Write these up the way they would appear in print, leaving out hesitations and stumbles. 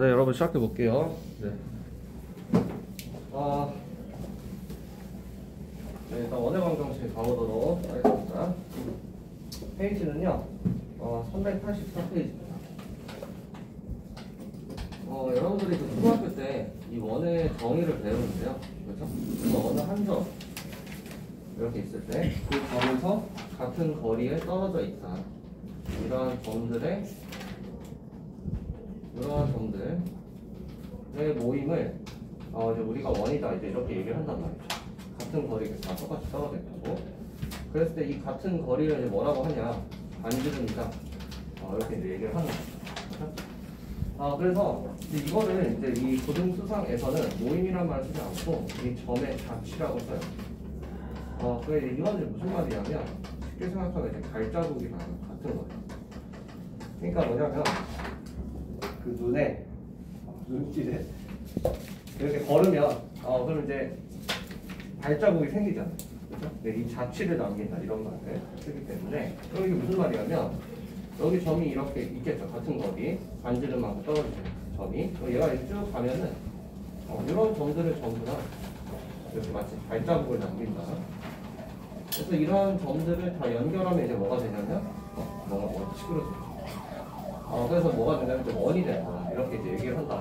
네, 여러분 시작해 볼게요. 네. 네, 일단 원의 방정식 가보도록 하겠습니다. 페이지는요, 384페이지입니다. 여러분들이 그 초등학교 때 이 원의 정의를 배우는데요, 그렇죠? 어느 한 점 이렇게 있을 때 그 점에서 같은 거리에 떨어져 있다. 이러한 점들의 모임을 이제 우리가 원이다 이제 이렇게 얘기를 한단 말이죠. 같은 거리가 다 똑같이 떨어져 있다고. 그랬을 때 이 같은 거리를 이제 뭐라고 하냐? 반지름이다. 이렇게 이제 얘기를 하는 거죠. 그래서 이거를 이제 이 고등수상에서는 모임이란 말을 쓰지 않고 이 점의 자취라고 써요. 그래 이거는 무슨 말이냐면 쉽게 생각하면 이제 발자국이랑 같은 거예요. 그러니까 뭐냐면 그 눈길에 이렇게 걸으면 그럼 이제 발자국이 생기잖아요. 그렇죠? 네, 이 자취를 남긴다 이런 말을 쓰기 때문에 그럼 이게 무슨 말이냐면 여기 점이 이렇게 있겠죠. 같은 거리 반지름만큼 떨어지는 점이 얘가 이렇게 쭉 가면은 이런 점들을 전부 다 이렇게 마치 발자국을 남긴다. 그래서 이런 점들을 다 연결하면 이제 뭐가 되냐면 뭔가 시끄러져. 그래서 뭐가 되냐면 좀 원이 된다 이렇게 이제 얘기를 한다.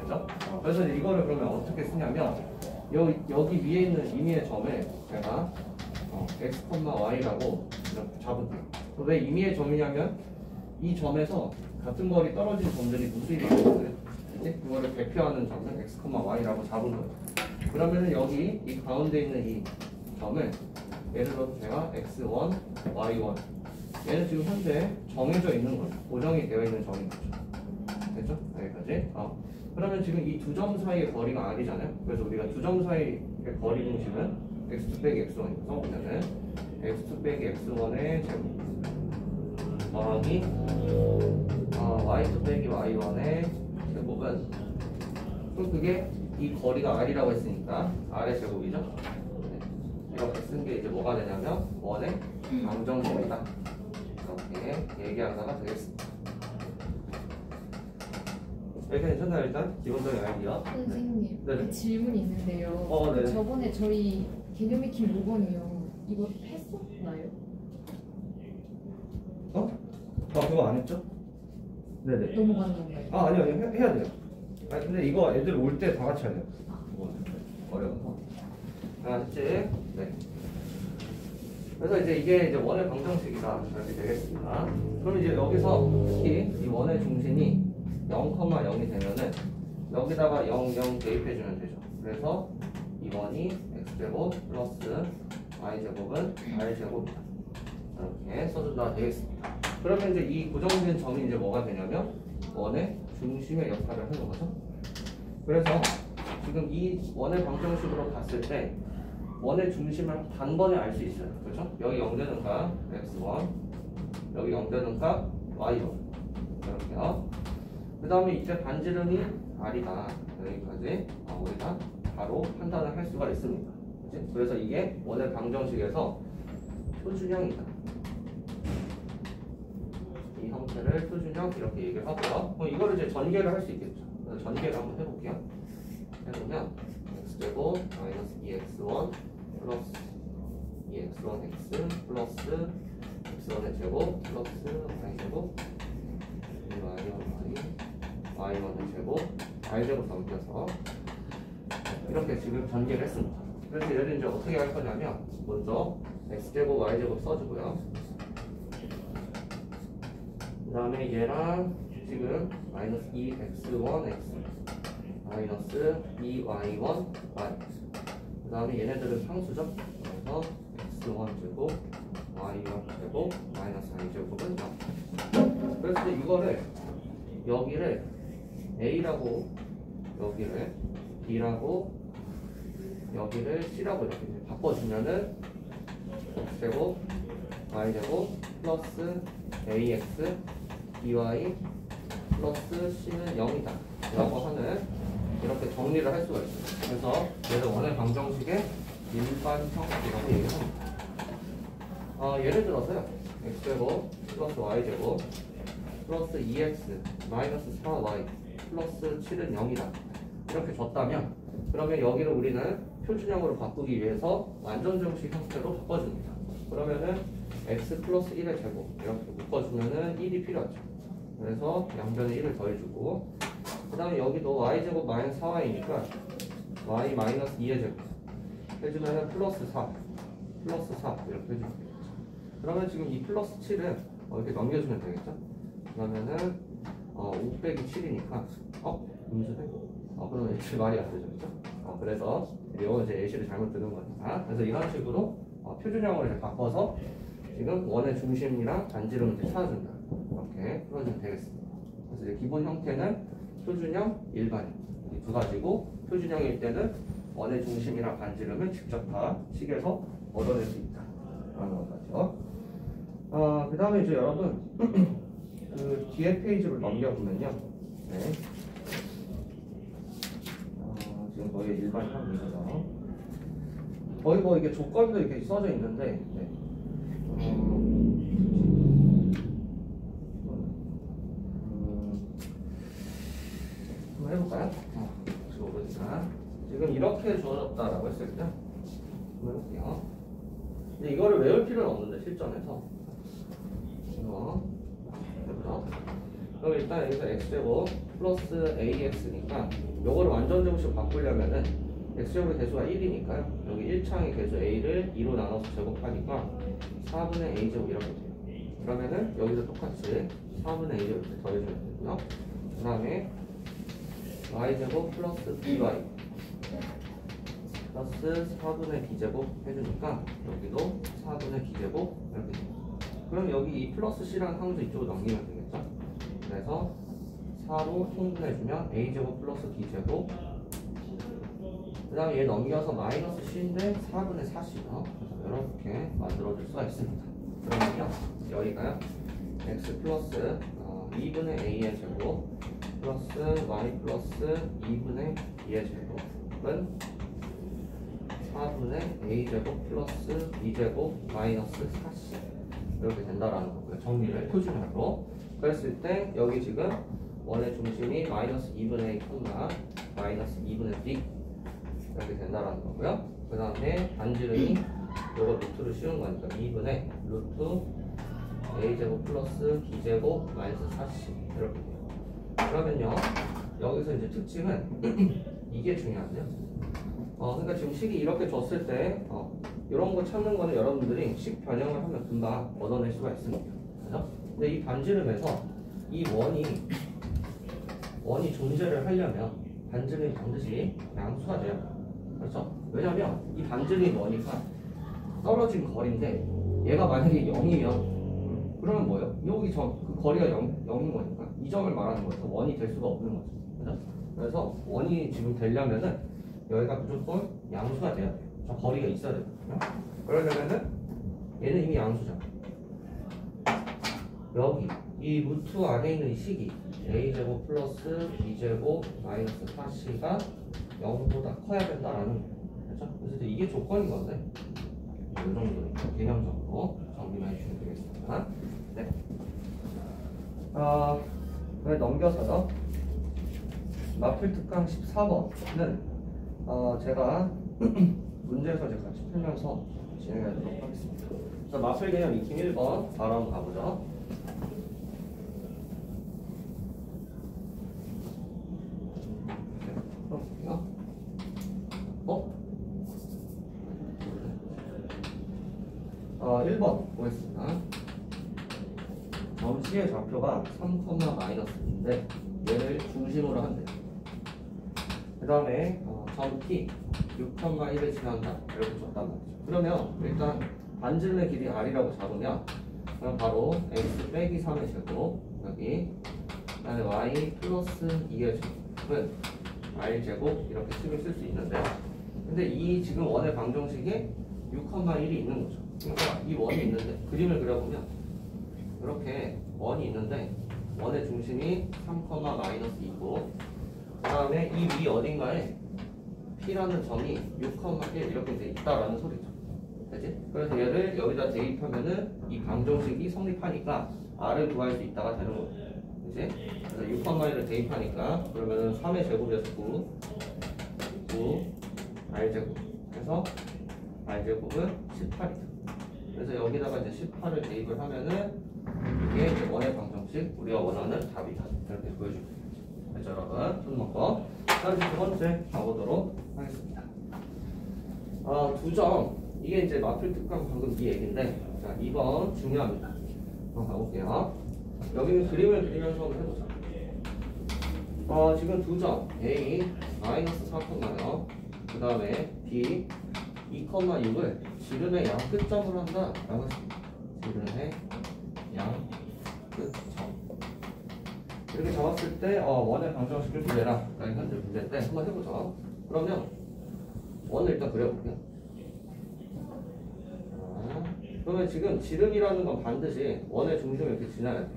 그죠? 그래서 이거를 그러면 어떻게 쓰냐면 여기 위에 있는 임의의 점을 제가 x, y라고 이렇게 잡을게요. 왜 임의의 점이냐면 이 점에서 같은 거리 떨어진 점들이 무수히 있거든요. 이제 그거를 대표하는 점을 x, y라고 잡은 거예요. 그러면은 여기 이 가운데 있는 이 점을 예를 들어서 제가 x1, y1 얘는 지금 현재 정해져 있는 거죠. 고정이 되어 있는 점인 거죠. 됐죠? 여기까지. 그러면 지금 이 두 점 사이의 거리가 r이잖아요. 그래서 우리가 두 점 사이의 거리 공식은 x2 빼기 x1 써보면은 x2 빼기 x1의 제곱 더하기 y2 빼기 y1의 제곱은 그럼 그게 이 거리가 r이라고 했으니까 r의 제곱이죠. 이렇게 쓴 게 이제 뭐가 되냐면 원의 방정식이다. 이렇게 얘기하다가 되겠습니다. 여기 괜찮나요? 일단 기본적인 아이디어. 선생님, 네. 질문이 있는데요. 네. 저번에 저희 개념 익힘 5번이요. 이거 했었나요? 그거 안 했죠? 네네. 넘어가는 건가요? 아니요. 해야 돼요. 근데 이거 애들 올 때 다 같이 해야 돼요. 어려워서. 알았지? 네. 그래서 이게 이제 원의 방정식이다. 이렇게 되겠습니다. 그럼 이제 여기서 특히 이 원의 중심이 0,0이 되면은 여기다가 0, 0 대입해주면 되죠. 그래서 이 원이 x제곱 플러스 y제곱은 r제곱이다. 이렇게 써준다 되겠습니다. 그러면 이제 이 고정된 점이 이제 뭐가 되냐면 원의 중심의 역할을 하는 거죠. 그래서 지금 이 원의 방정식으로 봤을 때 원의 중심을 단번에 알 수 있어요. 그렇죠? 여기 0되는 값 x1, 여기 0되는 값 y1 이렇게요. 그 다음에 이제 반지름이 r이다. 여기까지 우리가 바로 판단을 할 수가 있습니다. 그치? 그래서 이게 원의 방정식에서 표준형이다. 이 형태를 표준형 이렇게 얘기를 하고요. 그럼 이거를 이제 전개를 할 수 있겠죠. 그래서 전개를 한번 해볼게요. 해보면 x제곱 마이너스 2x1 플러스 2x1x 플러스 x1의 제곱 플러스 y제곱 y1의 제곱 y제곱 넘겨서 이렇게 지금 전개를 했습니다. 그래서 얘를 이제 어떻게 할 거냐면 먼저 x제곱 y제곱 써주고요. 그 다음에 얘랑 지금 마이너스 2x1x 마이너스 2y1 y 그 다음에 얘네들은 상수죠. 그래서 x1 제곱 y1 제곱 마이너스 y제곱은 0. 그래서 이거를 여기를 a라고 여기를 b라고 여기를 c라고 이렇게 바꿔주면은 x제곱 y제곱 플러스 ax by 플러스 c는 0이다 라고 하는 이렇게 정리를 할 수가 있어요. 그래서 얘를 원의 방정식의 일반형이라고 얘기를 합니다. 예를 들어서요. x제곱 플러스 y제곱 플러스 2x 마이너스 4y 플러스 7은 0이다. 이렇게 줬다면 그러면 여기를 우리는 표준형으로 바꾸기 위해서 완전정식 형태로 바꿔줍니다. 그러면은 x 플러스 1의 제곱 이렇게 묶어주면은 1이 필요하죠. 그래서 양변에 1을 더해주고 그 다음에 여기도 y제곱 마이너스 4y니까 y 마이너스 2의 제곱 해주면은 플러스 4 이렇게 해주면 되겠죠. 그러면 지금 이 플러스 7은 이렇게 넘겨주면 되겠죠. 그러면은 5 빼기 7이니까 음수네. 그러면 예시 말이 안 되죠, 그렇죠? 그래서 이거 이제 예시를 잘못 드는 거니까. 그래서 이런 식으로 표준형으로 이제 바꿔서 지금 원의 중심이랑 반지름을 이제 찾아준다. 이렇게 풀어주면 되겠습니다. 그래서 이제 기본 형태는 표준형, 일반형 이 두 가지고 표준형일 때는 원의 중심이랑 반지름을 직접 다 식에서 얻어낼 수 있다. 라는 거죠. 그 다음에 이제 여러분 그 뒤에 페이지를 넘겨보면요. 네. 지금 거의 일반형이죠. 거의 뭐 이게 조건도 이렇게 써져 있는데, 네. 한번 해볼까요? 지금 이렇게 주어졌다라고 했을 때, 한번 해볼게요. 근데 이거를 외울 필요는 없는데 실전에서 이거 해보죠. 그럼 일단 여기서 x제곱 플러스 ax니까 요거를 완전제곱식으로 바꾸려면은 x제곱의 개수가 1이니까요. 여기 1창의 개수 a를 2로 나눠서 제곱하니까 4분의 a제곱 이렇게 돼요. 그러면은 여기서 똑같이 4분의 a제곱 이렇게 더해주면 되고요. 그 다음에 y제곱 플러스 by 플러스 4분의 b제곱 해주니까 여기도 4분의 b제곱 이렇게 돼요. 그럼 여기 이 플러스 c라는 항수 이쪽으로 넘기면 되겠죠. 그래서 4로 통분해주면 a제곱 플러스 b제곱 그 다음에 얘 넘겨서 마이너스 c인데 4분의 4c죠. 그래서 이렇게 만들어줄 수가 있습니다. 그러면요 여기가요 x 플러스 2분의 a의 제곱 플러스 y 플러스 2분의 b의 제곱은 4분의 a제곱 플러스 b제곱 마이너스 4c 이렇게 된다라는 거고요. 정리를 표준형으로 그랬을 때 여기 지금 원의 중심이 마이너스 2분의 a, 마이너스 2분의 b 이렇게 된다라는 거고요. 그 다음에 반지름이 요거 루트를 씌운 거니까 2분의 루트 a제곱 플러스 b제곱 마이너스 4c 이렇게 돼요. 그러면요 여기서 이제 특징은 이게 중요한데요. 그러니까 지금 식이 이렇게 줬을 때 이런 거 찾는 거는 여러분들이 식 변형을 하면 금방 얻어낼 수가 있습니다. 그죠? 근데 이 반지름에서 이 원이 존재를 하려면 반지름이 반드시 양수가 돼요. 그렇죠? 왜냐면 이 반지름이 뭐니까 떨어진 거리인데 얘가 만약에 0이면 그러면 뭐예요? 여기 그 거리가 0인 거니까 이 점을 말하는 거죠. 원이 될 수가 없는 거죠. 그죠? 그래서 원이 지금 되려면은 여기가 무조건 양수가 돼야 돼요. 저 거리가 있어야 되거든요. 그러려면은 얘는 이미 양수잖아. 여기 이 루트 안에 있는 이 식이 a제곱 플러스 b제곱 마이너스 4c가 0보다 커야 된다라는 거예요. 그렇죠? 그래서 이게 조건인 건데 이 정도 개념적으로 정리만 해주시면 되겠습니다. 네. 넘겨서요. 마필 특강 14번은 제가 문제에서 이제 같이 풀면서 진행하도록 하겠습니다. 자, 마필 개념 익힘 1번 바로 한번 가보죠. 볼게요. 1번 보겠습니다. 점C의 좌표가 3, 마이너스인데 얘를 중심으로 한대요. 그 다음에 점 T 6,1을 지난다 이렇게 줬단 말이죠. 그러면 일단 반지름의 길이 R이라고 잡으면 그럼 바로 X 빼기 3의 제곱 여기 그 다음에 Y 플러스 2의 제곱은 R제곱 이렇게 식을 쓸 수 있는데 근데 이 지금 원의 방정식에 6,1이 있는 거죠. 그러니까 이 원이 있는데 그림을 그려보면 이렇게 원이 있는데 원의 중심이 3, 마이너스 2고 그 다음에 이 위 어딘가에 P라는 점이 6,1 이렇게 돼 있다라는 소리죠. 그치? 그래서 얘를 여기다 대입하면은 이 방정식이 성립하니까 R을 구할 수 있다가 되는 거예요. 그치? 6,1을 대입하니까 그러면은 3의 제곱에서 9 r제곱 해서 r제곱은 18이죠. 그래서 여기다가 이제 18을 대입을 하면은 이게 이제 원의 방정식 우리가 원하는 답이다. 이렇게 보여주면 되겠죠. 그렇죠, 여러분? 손 놓고. 자, 이제 두 번째 가보도록 하겠습니다. 두 점. 이게 이제 마필 특강 방금 이 얘기인데, 자, 2번 중요합니다. 한번 가볼게요. 여기는 그림을 그리면서 한번 해보자. 지금 두 점. A 마이너스 4,0, 그 다음에 B 2,6을 지름의 양 끝점으로 한다. 라고 했습니다. 지름의 양 끝점. 이렇게 잡았을 때, 원의 방정식을 구해라. 라는 현재 문제인데, 한번 해보죠. 그러면, 원을 일단 그려볼게요. 그러면 지금 지름이라는 건 반드시 원의 중심을 이렇게 지나야 돼요.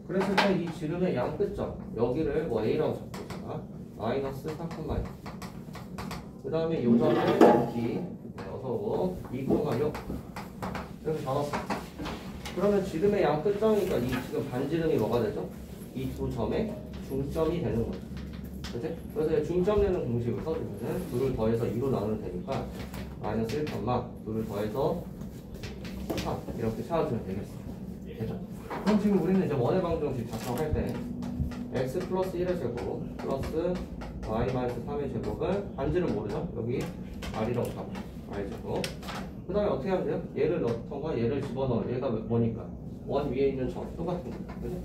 그랬을 때 이 지름의 양 끝점, 여기를 뭐 A라고 잡고, 마이너스 4,2. 그 다음에 요 점을 B, 어서 2,6. 이렇게 잡았어. 그러면 지름의 양 끝점이니까 이 지금 반지름이 뭐가 되죠? 이 두 점의 중점이 되는 거죠. 그치? 그래서 중점 내는 공식을 써주면은 2를 더해서 2로 나누면 되니까 마이너스 1, 2를 더해서 3 이렇게 찾아주면 되겠어. 됐죠? 그럼 지금 우리는 이제 원의 방정식 작성할 때 x 플러스 1의 제곱 플러스 y 마이너스 3의 제곱은 반지를 모르죠? 여기 r이라고 잡고 r 제곱. 그 다음에 어떻게 하면 돼요? 얘를 넣던가 얘를 집어넣어. 얘가 뭐니까? 원 위에 있는 점 똑같은 거죠. 그죠?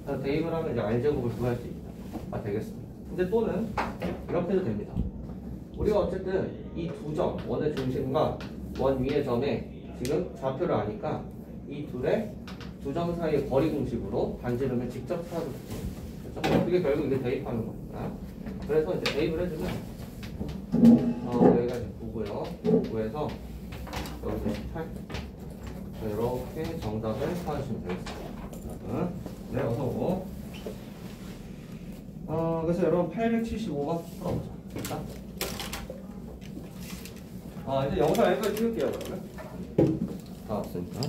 그래서 대입을 하면 이제 r 제곱을 구할 수 있다. 되겠습니다. 근데 또는 이렇게 해도 됩니다. 우리가 어쨌든 이 두 점, 원의 중심과 원 위의 점에 지금 좌표를 아니까 이 둘의 두 점 사이의 거리 공식으로 반지름을 직접 찾아도 돼요. 그렇죠? 그게 결국 이게 대입하는 겁니다. 그래서 이제 대입을 해주면 여기가 이제 9고요. 9에서 여기서 18. 이렇게 정답을 찾으시면 되겠습니다. 네, 어서 오고. 그래서 여러분 875번 풀어보자. 됐다? 이제 영상 여기까지 찍을게요, 그러면. 다 왔으니까.